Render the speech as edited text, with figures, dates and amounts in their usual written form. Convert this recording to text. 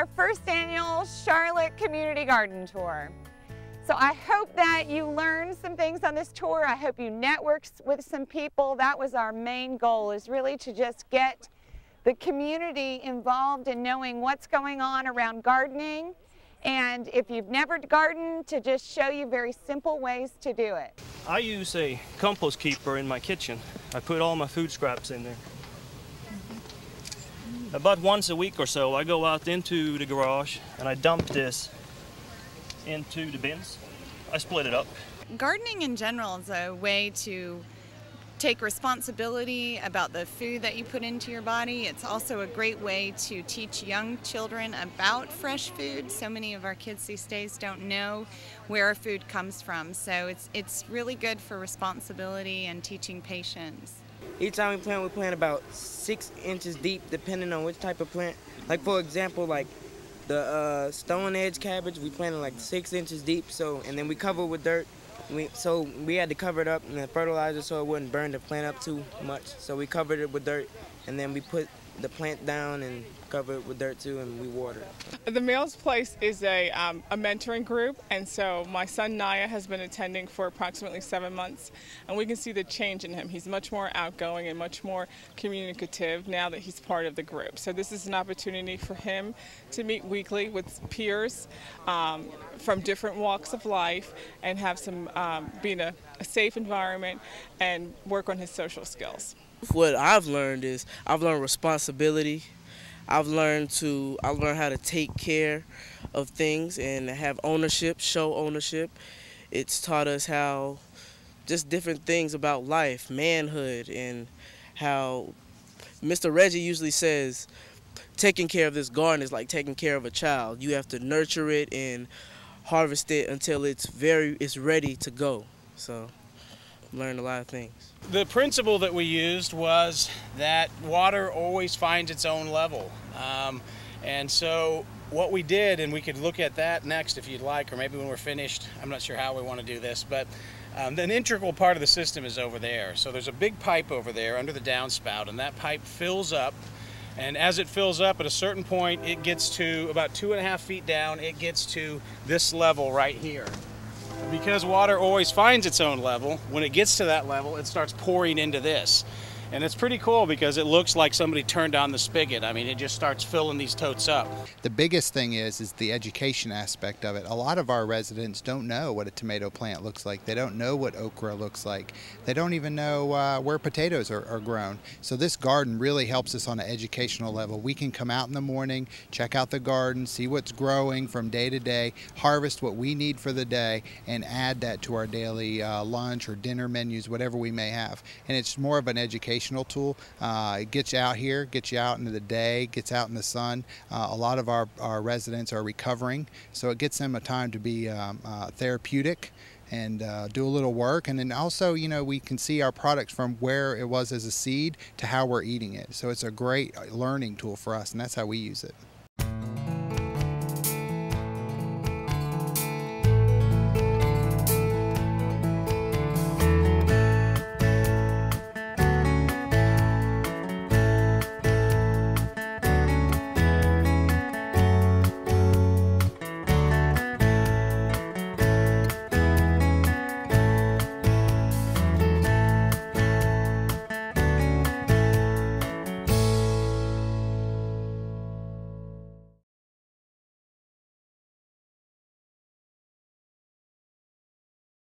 our first annual Charlotte Community Garden Tour. So I hope that you learned some things on this tour. I hope you networked with some people. That was our main goal, is really to just get the community involved in knowing what's going on around gardening. And if you've never gardened, to just show you very simple ways to do it. I use a compost keeper in my kitchen. I put all my food scraps in there. About once a week or so, I go out into the garage and I dump this into the bins. I split it up. Gardening in general is a way to take responsibility about the food that you put into your body. It's also a great way to teach young children about fresh food. So many of our kids these days don't know where our food comes from. So it's really good for responsibility and teaching patience. Each time we plant about 6 inches deep, depending on which type of plant. Like for example, like the stone edge cabbage, we planted like 6 inches deep. And then we cover it with dirt. So we had to cover it up and then fertilizer so it wouldn't burn the plant up too much. So we covered it with dirt, and then we put the plant down and cover it with dirt too, and we water it. The Males Place is a mentoring group, and so my son Naya has been attending for approximately 7 months, and we can see the change in him. He's much more outgoing and much more communicative now that he's part of the group. So this is an opportunity for him to meet weekly with peers from different walks of life and have some be in a safe environment and work on his social skills. What I've learned is I've learned responsibility. I've learned how to take care of things and have ownership, show ownership. It's taught us how just different things about life, manhood, and how Mr. Reggie usually says taking care of this garden is like taking care of a child. You have to nurture it and harvest it until it's ready to go. So learned a lot of things. The principle that we used was that water always finds its own level. And so what we did, and we could look at that next if you'd like, or maybe when we're finished, I'm not sure how we want to do this, but an integral part of the system is over there. So there's a big pipe over there under the downspout, and that pipe fills up. And as it fills up, at a certain point, it gets to about 2.5 feet down, it gets to this level right here. Because water always finds its own level, when it gets to that level, it starts pouring into this. And it's pretty cool because it looks like somebody turned on the spigot. I mean, it just starts filling these totes up. The biggest thing is the education aspect of it. A lot of our residents don't know what a tomato plant looks like. They don't know what okra looks like. They don't even know where potatoes are grown. So this garden really helps us on an educational level. We can come out in the morning, check out the garden, see what's growing from day to day, harvest what we need for the day, and add that to our daily lunch or dinner menus, whatever we may have. And it's more of an educational tool. It gets you out here, gets you out into the day, gets out in the sun. A lot of our residents are recovering, so it gets them a time to be therapeutic and do a little work. And then also, you know, we can see our products from where it was as a seed to how we're eating it. So it's a great learning tool for us, and that's how we use it.